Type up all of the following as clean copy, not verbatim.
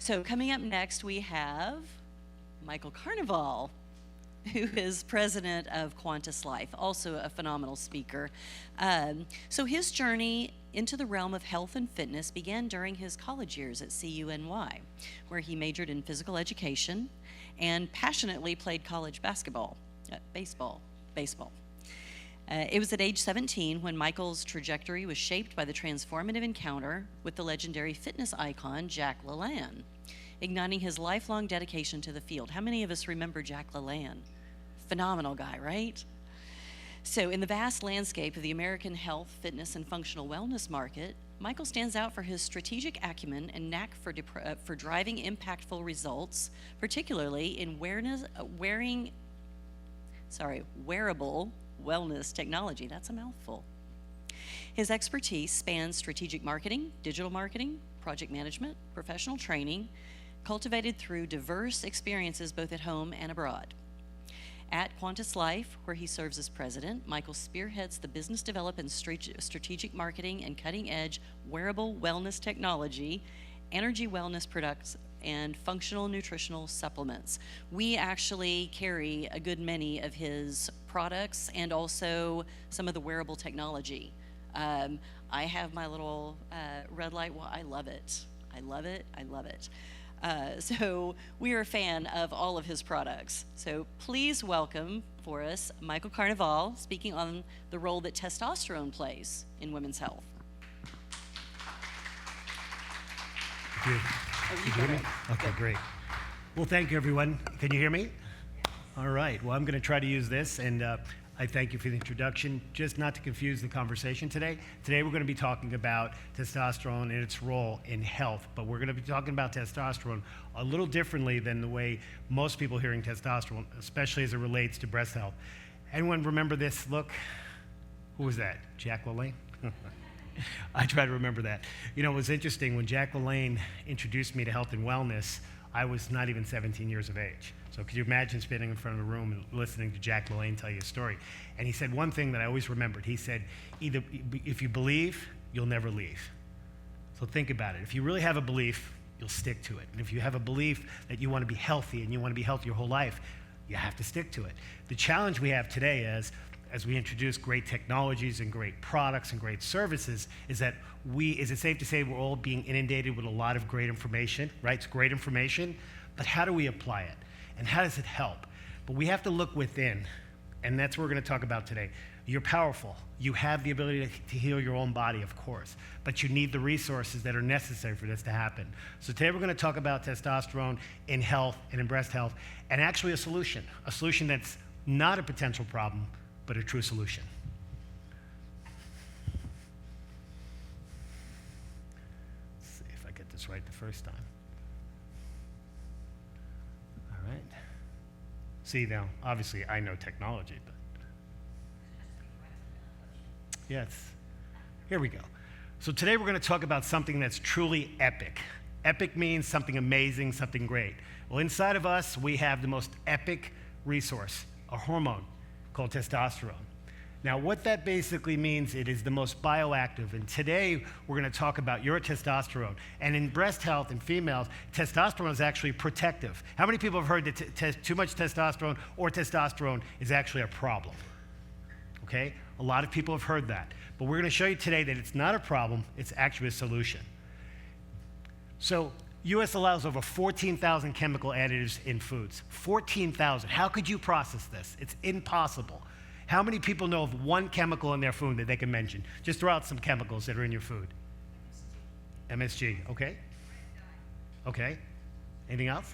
So coming up next, we have Michael Carnavale, who is president of Qantas Life, also a phenomenal speaker. So his journey into the realm of health and fitness began during his college years at CUNY, where he majored in physical education and passionately played college baseball. It was at age 17 when Michael's trajectory was shaped by the transformative encounter with the legendary fitness icon, Jack LaLanne, igniting his lifelong dedication to the field. How many of us remember Jack LaLanne? Phenomenal guy, right? So in the vast landscape of the American health, fitness, and functional wellness market, Michael stands out for his strategic acumen and knack for driving impactful results, particularly in wearable wellness technology. That's a mouthful. His expertise spans strategic marketing, digital marketing, project management, professional training, cultivated through diverse experiences both at home and abroad. At Qantas Life, where he serves as president, Michael spearheads the business development and strategic marketing and cutting-edge wearable wellness technology, energy wellness products, and functional nutritional supplements. We actually carry a good many of his products and also some of the wearable technology. I have my little red light. Well, I love it. I love it. I love it. So we are a fan of all of his products. So please welcome for us Michael Carnavale, speaking on the role that testosterone plays in women's health. Thank you. Oh, you hear me? Okay, great. Well, thank you, everyone. Can you hear me? All right. Well, I'm going to try to use this, and I thank you for the introduction. Just not to confuse the conversation today. Today, we're going to be talking about testosterone and its role in health, but we're going to be talking about testosterone a little differently than the way most people hearing testosterone, especially as it relates to breast health. Anyone remember this look? Who was that? Jack LaLanne? I try to remember that. You know, it was interesting. When Jack LaLanne introduced me to health and wellness, I was not even 17 years of age. So could you imagine standing in front of a room and listening to Jack LaLanne tell you a story? And he said one thing that I always remembered. He said, either if you believe, you'll never leave. So think about it. If you really have a belief, you'll stick to it. And if you have a belief that you want to be healthy and you want to be healthy your whole life, you have to stick to it. The challenge we have today is, as we introduce great technologies and great products and great services, is that is it safe to say we're all being inundated with a lot of great information, right? It's great information, but how do we apply it? And how does it help? But we have to look within, and that's what we're going to talk about today. You're powerful. You have the ability to heal your own body, of course, but you need the resources that are necessary for this to happen. So today we're going to talk about testosterone in health and in breast health, and actually a solution that's not a potential problem, but a true solution. Let's see if I get this right the first time. All right. See, now, obviously, I know technology, but yes. Here we go. So today we're going to talk about something that's truly epic. Epic means something amazing, something great. Well, inside of us, we have the most epic resource, a hormone called testosterone. Now, what that basically means, it is the most bioactive. And today, we're going to talk about your testosterone. And in breast health in females, testosterone is actually protective. How many people have heard that too much testosterone or testosterone is actually a problem? Okay? A lot of people have heard that. But we're going to show you today that it's not a problem, it's actually a solution. So, U.S. allows over 14,000 chemical additives in foods. 14,000. How could you process this? It's impossible. How many people know of one chemical in their food that they can mention? Just throw out some chemicals that are in your food. MSG. Okay. Okay. Anything else?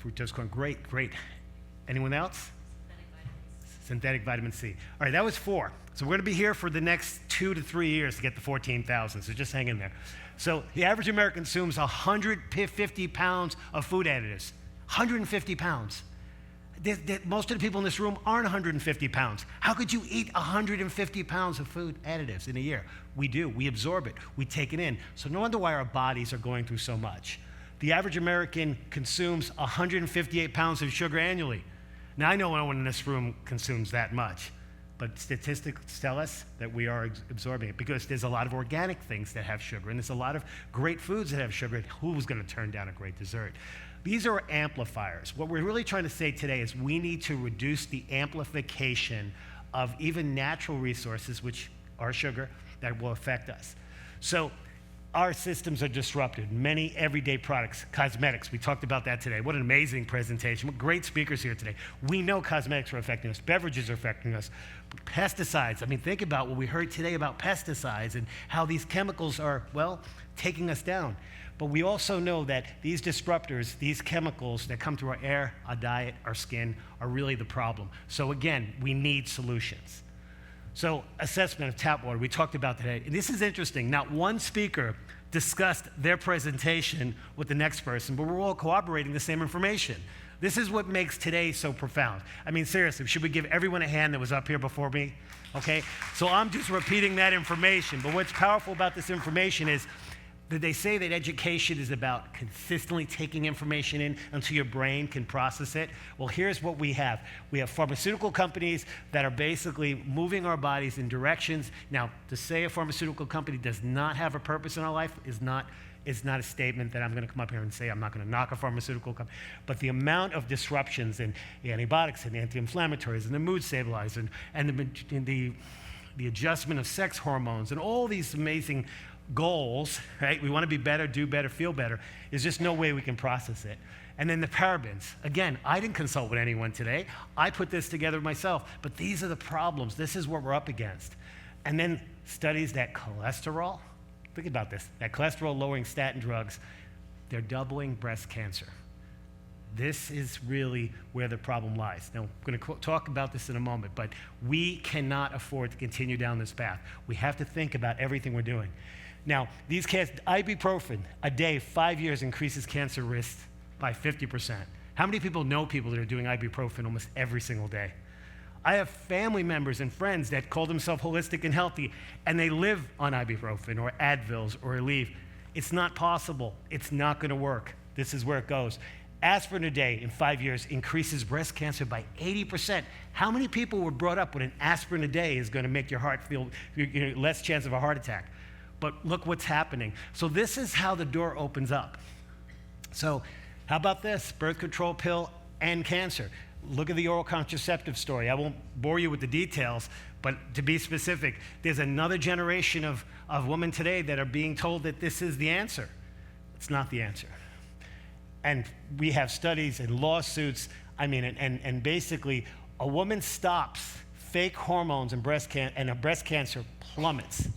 Fructose corn. Great, great. Anyone else? Synthetic vitamin C. All right, that was 4. So we're going to be here for the next 2 to 3 years to get the 14,000, so just hang in there. So the average American consumes 150 pounds of food additives. 150 pounds. Most of the people in this room aren't 150 pounds. How could you eat 150 pounds of food additives in a year? We do. We absorb it. We take it in. So no wonder why our bodies are going through so much. The average American consumes 158 pounds of sugar annually. Now, I know no one in this room consumes that much, But statistics tell us that we are absorbing it because there's a lot of organic things that have sugar, and there's a lot of great foods that have sugar. Who's going to turn down a great dessert? These are amplifiers. What we're really trying to say today is we need to reduce the amplification of even natural resources, which are sugar, that will affect us. So our systems are disrupted. Many everyday products, cosmetics, we talked about that today. What an amazing presentation. What great speakers here today. We know cosmetics are affecting us. Beverages are affecting us. Pesticides, I mean, think about what we heard today about pesticides and how these chemicals are, well, taking us down. But we also know that these disruptors, these chemicals that come through our air, our diet, our skin, are really the problem. So again, we need solutions. So assessment of tap water, we talked about today. And this is interesting. Not one speaker discussed their presentation with the next person, but we're all corroborating the same information. This is what makes today so profound. I mean, seriously, should we give everyone a hand that was up here before me? Okay? So I'm just repeating that information. But what's powerful about this information is that they say that education is about consistently taking information in until your brain can process it. Well, here's what we have. We have pharmaceutical companies that are basically moving our bodies in directions. Now, to say a pharmaceutical company does not have a purpose in our life is not a statement that I'm going to come up here and say. I'm not going to knock a pharmaceutical company. But the amount of disruptions in the antibiotics and the anti-inflammatories and the mood stabilizers and the adjustment of sex hormones and all these amazing goals, right? We want to be better, do better, feel better. There's just no way we can process it. And then the parabens. Again, I didn't consult with anyone today. I put this together myself. But these are the problems. This is what we're up against. And then studies that cholesterol, think about this, that cholesterol-lowering statin drugs, they're doubling breast cancer. This is really where the problem lies. Now, I'm going to talk about this in a moment, but we cannot afford to continue down this path. We have to think about everything we're doing. Now, these ibuprofen a day, 5 years, increases cancer risk by 50%. How many people know people that are doing ibuprofen almost every single day? I have family members and friends that call themselves holistic and healthy, and they live on ibuprofen or Advils or Aleve. It's not possible. It's not going to work. This is where it goes. Aspirin a day in 5 years increases breast cancer by 80%. How many people were brought up with an aspirin a day is going to make your heart feel less chance of a heart attack? But look what's happening. So this is how the door opens up. So how about this? Birth control pill and cancer. Look at the oral contraceptive story. I won't bore you with the details, but to be specific, there's another generation of women today that are being told that this is the answer. It's not the answer. And we have studies and lawsuits. I mean, and basically, a woman stops fake hormones and a breast cancer plummets.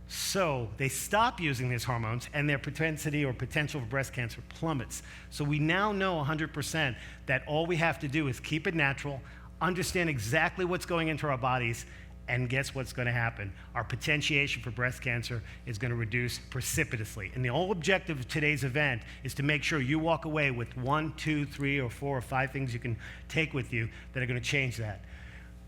So they stop using these hormones, and their propensity or potential for breast cancer plummets. So we now know 100% that all we have to do is keep it natural, understand exactly what's going into our bodies, and guess what's going to happen? Our potentiation for breast cancer is going to reduce precipitously. And the whole objective of today's event is to make sure you walk away with 1, 2, 3, or 4 or 5 things you can take with you that are going to change that.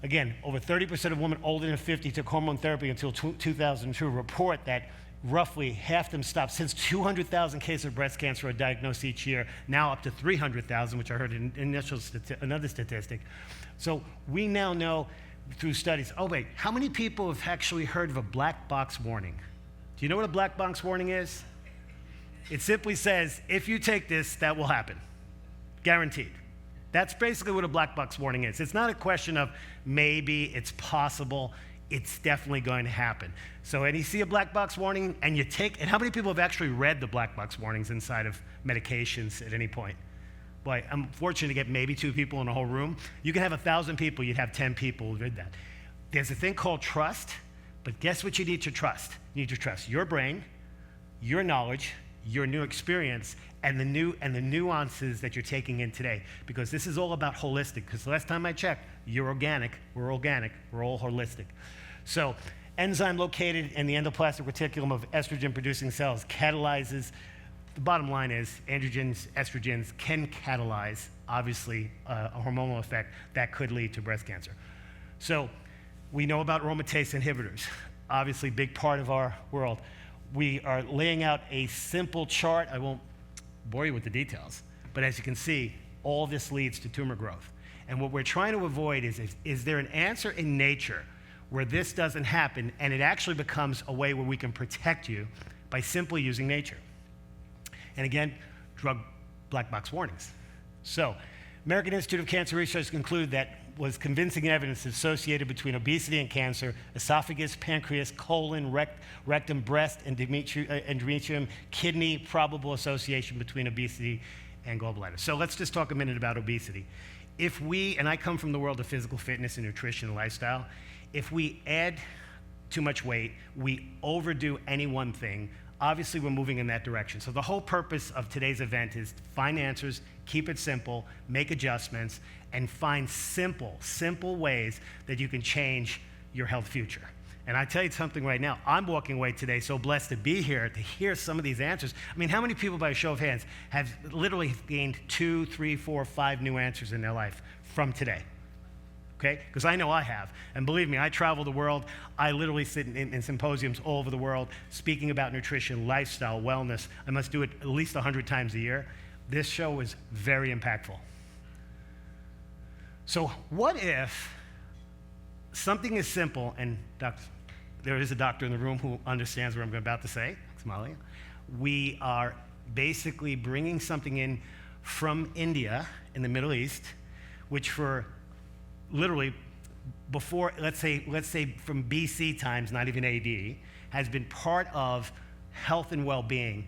Again, over 30% of women older than 50 took hormone therapy until 2002. Report that roughly half them stopped. Since 200,000 cases of breast cancer are diagnosed each year, now up to 300,000, which I heard in another statistic. So we now know through studies, oh wait, how many people have actually heard of a black box warning? Do you know what a black box warning is? It simply says, if you take this, that will happen. Guaranteed. That's basically what a black box warning is. It's not a question of maybe, it's possible, it's definitely going to happen. So, and you see a black box warning, and and how many people have actually read the black box warnings inside of medications at any point? Boy, I'm fortunate to get maybe 2 people in a whole room. You can have 1,000 people, you'd have 10 people who read that. There's a thing called trust, but guess what you need to trust? You need to trust your brain, your knowledge, your new experience, and the nuances that you're taking in today, because this is all about holistic. Because the last time I checked, you're organic, we're all holistic. So, enzyme located in the endoplasmic reticulum of estrogen-producing cells catalyzes. The bottom line is androgens, estrogens can catalyze, obviously, a hormonal effect that could lead to breast cancer. So, we know about aromatase inhibitors, obviously, big part of our world. We are laying out a simple chart. I won't bore you with the details, but as you can see, all this leads to tumor growth. And what we're trying to avoid is there an answer in nature where this doesn't happen and it actually becomes a way where we can protect you by simply using nature? And again, drug black box warnings. So, American Institute of Cancer Research concluded that was convincing evidence associated between obesity and cancer, esophagus, pancreas, colon, rectum, breast, and endometrium, kidney, probable association between obesity and gallbladder. So let's just talk a minute about obesity. If we, and I come from the world of physical fitness and nutrition and lifestyle, if we add too much weight, we overdo any one thing, obviously we're moving in that direction. So the whole purpose of today's event is to find answers, keep it simple, make adjustments, and find simple ways that you can change your health future. And I tell you something right now, I'm walking away today so blessed to be here to hear some of these answers. I mean, how many people, by a show of hands, have literally gained 2, 3, 4, 5 new answers in their life from today? Okay? Because I know I have. And believe me, I travel the world. I literally sit in symposiums all over the world speaking about nutrition, lifestyle, wellness. I must do it at least 100 times a year. This show is very impactful. So what if something as simple, and there is a doctor in the room who understands what I'm about to say, Somalia. We are basically bringing something in from India in the Middle East, which for literally before, let's say from BC times, not even AD, has been part of health and well-being.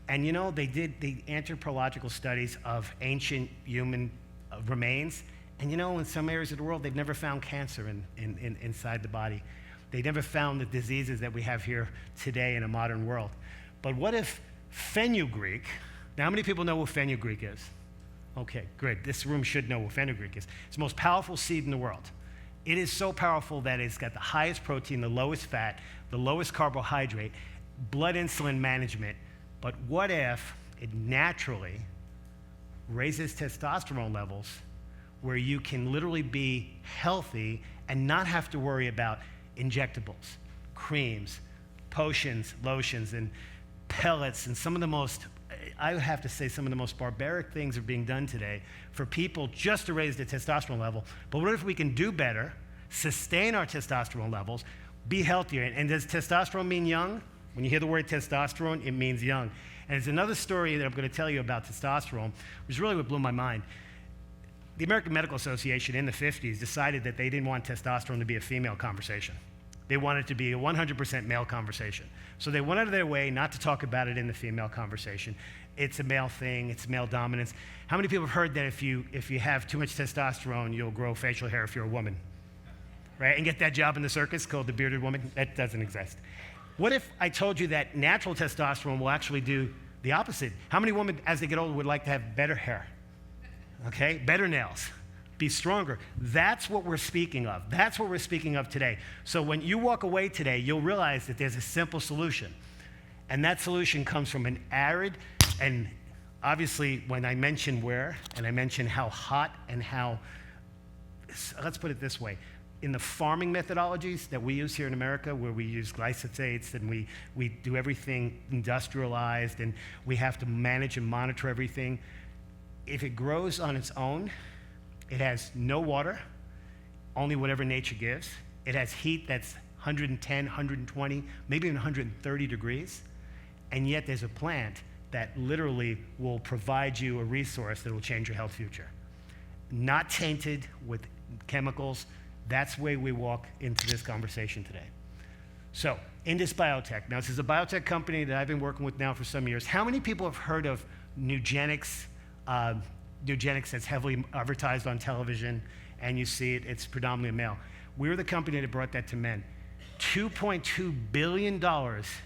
And you know, they did the anthropological studies of ancient human remains. And you know, in some areas of the world, they've never found cancer inside the body. They never found the diseases that we have here today in a modern world. But what if fenugreek, now how many people know what fenugreek is? Okay, great. This room should know what fenugreek is. It's the most powerful seed in the world. It is so powerful that it's got the highest protein, the lowest fat, the lowest carbohydrate, blood insulin management. But what if it naturally raises testosterone levels where you can literally be healthy and not have to worry about injectables, creams, potions, lotions, and pellets, and some of the most, I would have to say, some of the most barbaric things are being done today for people just to raise their testosterone level. But what if we can do better, sustain our testosterone levels, be healthier? And does testosterone mean young? When you hear the word testosterone, it means young. And it's another story that I'm going to tell you about testosterone, which really what blew my mind. The American Medical Association in the 50s decided that they didn't want testosterone to be a female conversation. They wanted it to be a 100% male conversation. So they went out of their way not to talk about it in the female conversation. It's a male thing, it's male dominance. How many people have heard that if you have too much testosterone, you'll grow facial hair if you're a woman? Right? And get that job in the circus called the bearded woman? That doesn't exist. What if I told you that natural testosterone will actually do the opposite? How many women, as they get older, would like to have better hair? Okay, better nails, be stronger. That's what we're speaking of. That's what we're speaking of today. So when you walk away today, you'll realize that there's a simple solution. And that solution comes from an arid, and obviously when I mention where, and I mention how hot and how, let's put it this way, in the farming methodologies that we use here in America, where we use glyphosates and we do everything industrialized and we have to manage and monitor everything, if it grows on its own, it has no water, only whatever nature gives. It has heat that's 110, 120, maybe even 130 degrees. And yet there's a plant that literally will provide you a resource that will change your health future. Not tainted with chemicals. That's the way we walk into this conversation today. So, Indus Biotech. Now, this is a biotech company that I've been working with now for some years. How many people have heard of Nugenix? Nugenix that's heavily advertised on television, and you see it, it's predominantly male. We're the company that brought that to men. $2.2 billion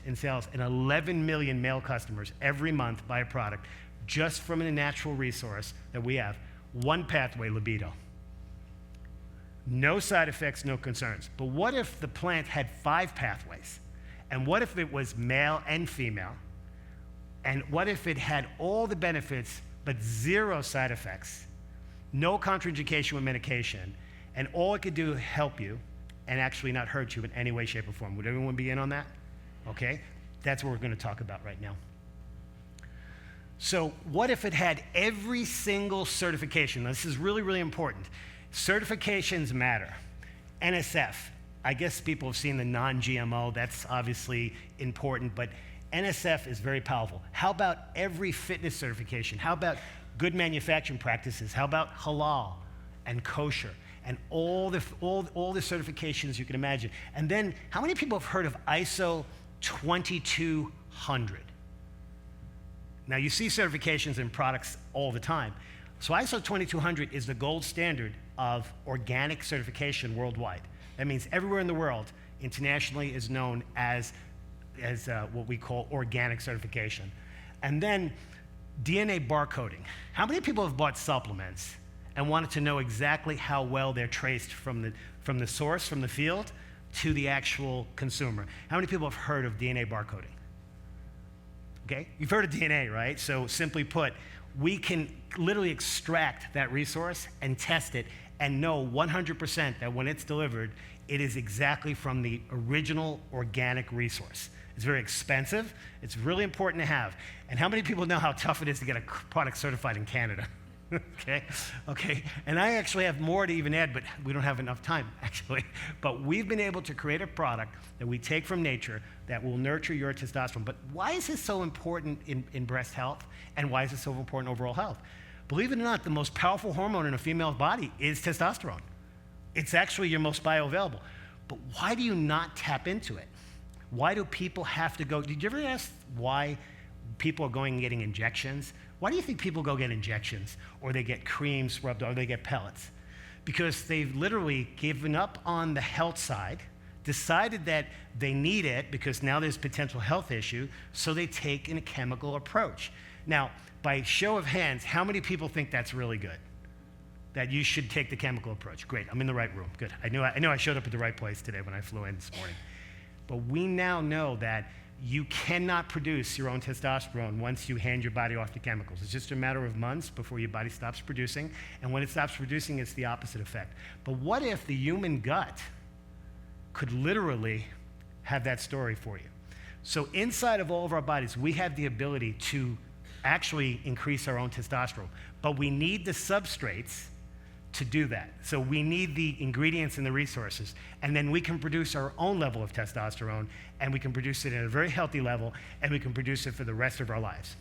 in sales and 11 million male customers every month buy a product just from a natural resource that we have. One pathway, libido. No side effects, no concerns. But what if the plant had 5 pathways? And what if it was male and female? And what if it had all the benefits but 0 side effects, no contraindication with medication, and all it could do is help you and actually not hurt you in any way, shape, or form? Would everyone be in on that? Okay? That's what we're going to talk about right now. So what if it had every single certification? Now, this is really, really important. Certifications matter. NSF, I guess people have seen the non-GMO, that's obviously important, but NSF is very powerful. How about every fitness certification? How about good manufacturing practices? How about halal and kosher and all the certifications you can imagine? And then how many people have heard of ISO 2200? Now you see certifications in products all the time. So ISO 2200 is the gold standard of organic certification worldwide. That means everywhere in the world, internationally, is known as what we call organic certification. And then DNA barcoding. How many people have bought supplements and wanted to know exactly how well they're traced from the source, from the field, to the actual consumer? How many people have heard of DNA barcoding? Okay, you've heard of DNA, right? So simply put, we can literally extract that resource and test it and know 100% that when it's delivered, it is exactly from the original organic resource. It's very expensive. It's really important to have. And how many people know how tough it is to get a product certified in Canada? Okay. And I actually have more to even add, but we don't have enough time, actually. But we've been able to create a product that we take from nature that will nurture your testosterone. But why is this so important in breast health? And why is it so important in overall health? Believe it or not, the most powerful hormone in a female's body is testosterone. It's actually your most bioavailable. But why do you not tap into it? Why do people have to go? Did you ever ask why people are going and getting injections? Why do you think people go get injections, or they get creams rubbed, or they get pellets? Because they've literally given up on the health side, decided that they need it because now there's potential health issue, so they take a chemical approach. Now, by show of hands, how many people think that's really good? That you should take the chemical approach? Great, I'm in the right room. Good. I knew I showed up at the right place today when I flew in this morning. But we now know that you cannot produce your own testosterone once you hand your body off to chemicals. It's just a matter of months before your body stops producing. And when it stops producing, it's the opposite effect. But what if the human gut could literally have that story for you? So inside of all of our bodies, we have the ability to actually increase our own testosterone. But we need the substrates to do that. So we need the ingredients and the resources, and then we can produce our own level of testosterone, and we can produce it at a very healthy level, and we can produce it for the rest of our lives.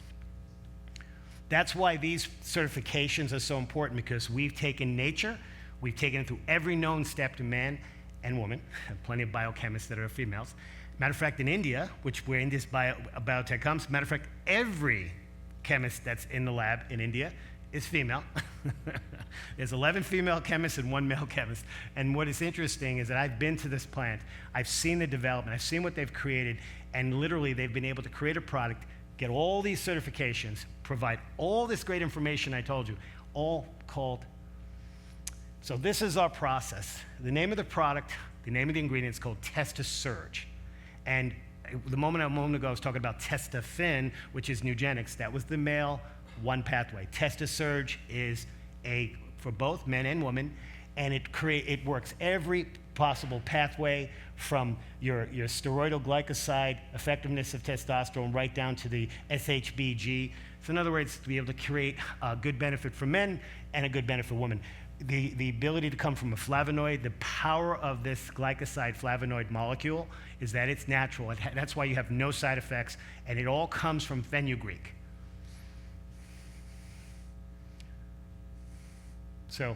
That's why these certifications are so important, because we've taken nature, we've taken it through every known step to man and woman, plenty of biochemists that are females. Matter of fact, in India, which where in this biotech comes, matter of fact, every chemist that's in the lab in India is female. There's 11 female chemists and 1 male chemist. And what is interesting is that I've been to this plant, I've seen the development, I've seen what they've created, and literally they've been able to create a product, get all these certifications, provide all this great information I told you, all called. So this is our process. The name of the product, the name of the ingredient is called TestoSurge. And a moment ago I was talking about Testafin, which is Nugenix. That was the male one pathway. TestoSurge is for both men and women, and it works every possible pathway from your steroidal glycoside effectiveness of testosterone right down to the SHBG. So in other words, to be able to create a good benefit for men and a good benefit for women. The ability to come from a flavonoid, the power of this glycoside flavonoid molecule is that it's natural. That's why you have no side effects, and it all comes from fenugreek. So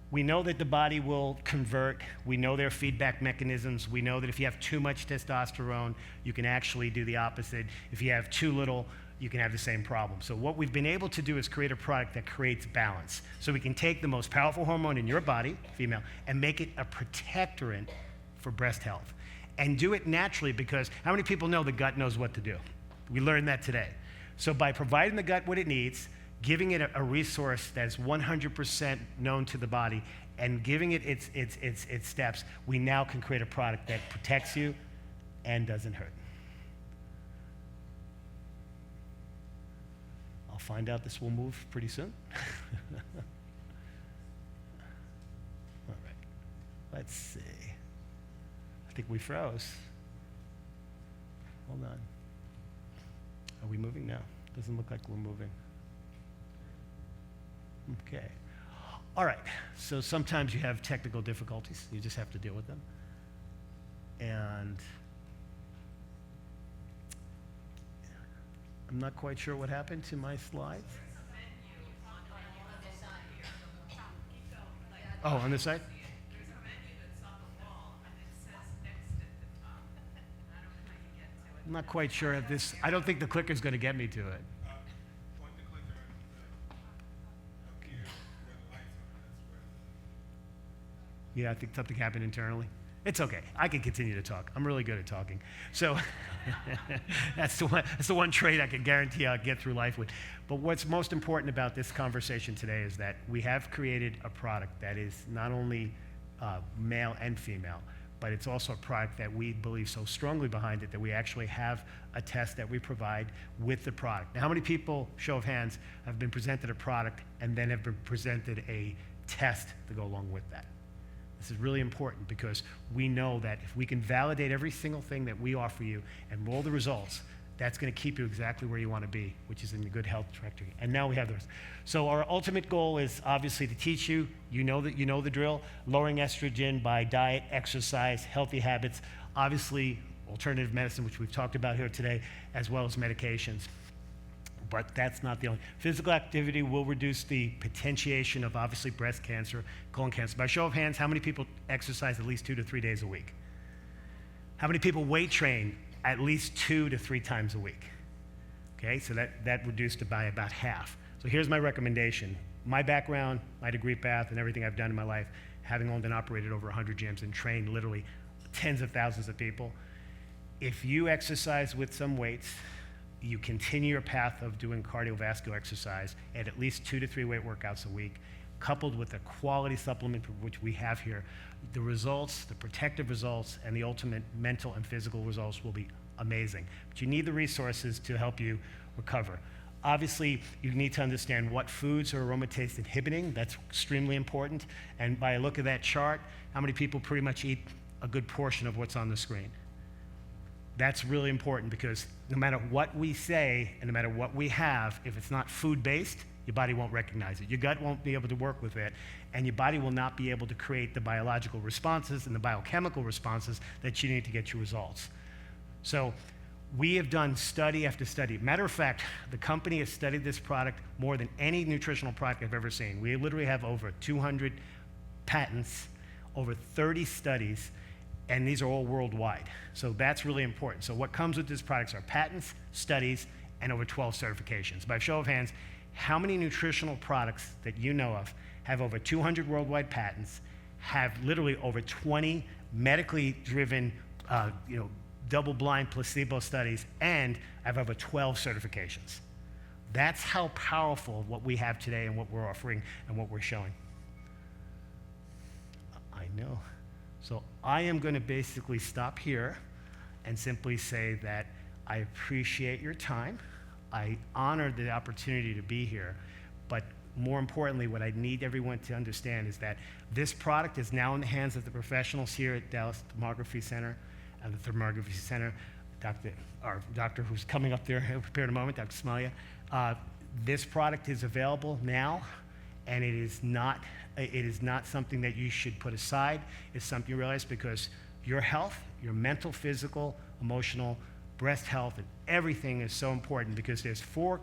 we know that the body will convert. We know there are feedback mechanisms. We know that if you have too much testosterone, you can actually do the opposite. If you have too little, you can have the same problem. So what we've been able to do is create a product that creates balance. So we can take the most powerful hormone in your body, female, and make it a protectorant for breast health. And do it naturally, because how many people know the gut knows what to do? We learned that today. So by providing the gut what it needs, giving it a resource that's 100% known to the body, and giving it its steps, we now can create a product that protects you and doesn't hurt. I'll find out this will move pretty soon. All right, let's see. I think we froze. Hold on. Are we moving now? Doesn't look like we're moving. Okay. All right, so sometimes you have technical difficulties. You just have to deal with them. And I'm not quite sure what happened to my slides. Oh, on this side? There's a menu that's on the wall, and it says next at the top. I don't know how you get to it. I'm not quite sure if this, I don't think the clicker's going to get me to it. Point the clicker up here where the lights are. That's where Yeah, I think something happened internally. It's okay. I can continue to talk. I'm really good at talking. So that's the one trait I can guarantee I'll get through life with. But what's most important about this conversation today is that we have created a product that is not only male and female, but it's also a product that we believe so strongly behind it that we actually have a test that we provide with the product. Now, how many people, show of hands, have been presented a product and then have been presented a test to go along with that? This is really important because we know that if we can validate every single thing that we offer you and roll the results, that's going to keep you exactly where you want to be, which is in a good health trajectory. And now we have those. So our ultimate goal is obviously to teach you, you know the drill, lowering estrogen by diet, exercise, healthy habits, obviously alternative medicine, which we've talked about here today, as well as medications. But that's not the only. Physical activity will reduce the potentiation of obviously breast cancer, colon cancer. By show of hands, how many people exercise at least 2 to 3 days a week? How many people weight train at least 2 to 3 times a week? Okay, so that reduced it by about half. So here's my recommendation. My background, my degree path, and everything I've done in my life, having owned and operated over 100 gyms and trained literally tens of thousands of people. If you exercise with some weights, you continue your path of doing cardiovascular exercise at least 2 to 3 weight workouts a week, coupled with a quality supplement, which we have here, the results, the protective results, and the ultimate mental and physical results will be amazing. But you need the resources to help you recover. Obviously, you need to understand what foods are aromatase inhibiting. That's extremely important. And by a look at that chart, how many people pretty much eat a good portion of what's on the screen? That's really important because no matter what we say and no matter what we have, if it's not food-based, your body won't recognize it. Your gut won't be able to work with it, and your body will not be able to create the biological responses and the biochemical responses that you need to get your results. So we have done study after study. Matter of fact, the company has studied this product more than any nutritional product I've ever seen. We literally have over 200 patents, over 30 studies, and these are all worldwide. So that's really important. So what comes with these products are patents, studies, and over 12 certifications. By show of hands, how many nutritional products that you know of have over 200 worldwide patents, have literally over 20 medically driven, double-blind placebo studies, and have over 12 certifications? That's how powerful what we have today and what we're offering and what we're showing. I know. So I am going to basically stop here and simply say that I appreciate your time. I honor the opportunity to be here. But more importantly, what I need everyone to understand is that this product is now in the hands of the professionals here at Dallas Thermography Center and the Thermography Center. Our doctor who's coming up there, he'll prepare in a moment, Dr. Smalia. This product is available now, and it is not something that you should put aside. It's something you realize because your health, your mental, physical, emotional, breast health, and everything is so important because there's 4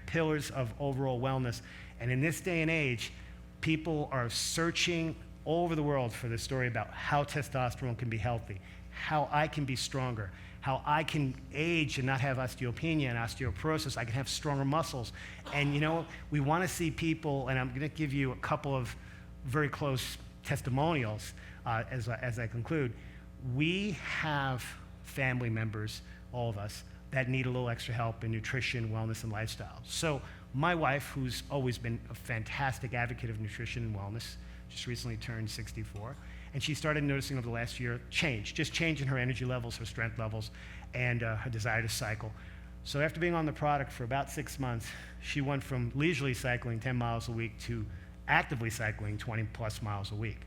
pillars of overall wellness. And in this day and age, people are searching all over the world for the story about how testosterone can be healthy, how I can be stronger, how I can age and not have osteopenia and osteoporosis. I can have stronger muscles. And we want to see people, and I'm going to give you a couple of very close testimonials as I conclude. We have family members, all of us, that need a little extra help in nutrition, wellness, and lifestyle. So my wife, who's always been a fantastic advocate of nutrition and wellness, just recently turned 64, and she started noticing over the last year change in her energy levels, her strength levels, and her desire to cycle. So after being on the product for about 6 months, she went from leisurely cycling 10 miles a week to actively cycling 20 plus miles a week.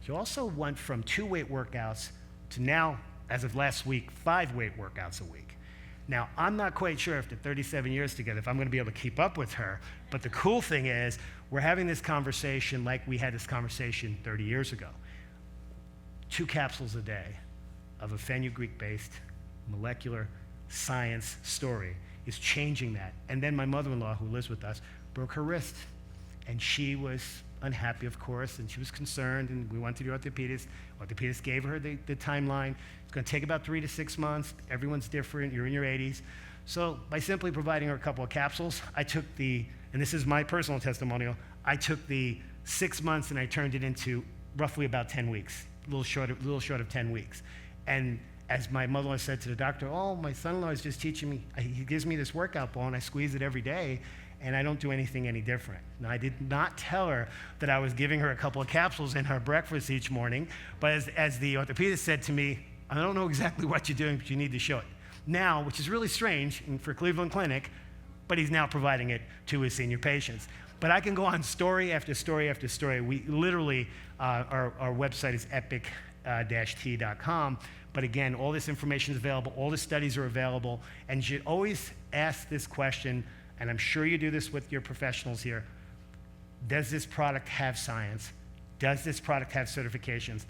She also went from 2 weight workouts to now, as of last week, 5 weight workouts a week. Now, I'm not quite sure after 37 years together if I'm going to be able to keep up with her, but the cool thing is we're having this conversation like we had this conversation 30 years ago. 2 capsules a day of a fenugreek-based molecular science story is changing that. And then my mother-in-law, who lives with us, broke her wrist. And she was unhappy, of course, and she was concerned, and we went to the orthopedist. Orthopedist gave her the timeline. It's going to take about 3 to 6 months. Everyone's different. You're in your 80s. So by simply providing her a couple of capsules, I took and this is my personal testimonial, I took the 6 months and I turned it into roughly about 10 weeks, a little short of 10 weeks. And as my mother-in-law said to the doctor, oh, my son-in-law is just teaching me, he gives me this workout ball and I squeeze it every day, and I don't do anything any different. Now, I did not tell her that I was giving her a couple of capsules in her breakfast each morning, but as the orthopedist said to me, I don't know exactly what you're doing, but you need to show it. Now, which is really strange for Cleveland Clinic, but he's now providing it to his senior patients. But I can go on story after story after story. We literally, our website is epic-t.com. But again, all this information is available, all the studies are available, and you should always ask this question, and I'm sure you do this with your professionals here: does this product have science? Does this product have certifications?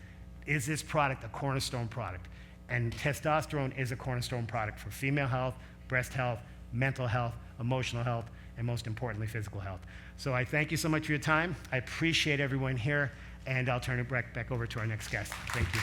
Is this product a cornerstone product? And testosterone is a cornerstone product for female health, breast health, mental health, emotional health, and most importantly, physical health. So I thank you so much for your time. I appreciate everyone here, and I'll turn it back over to our next guest. Thank you.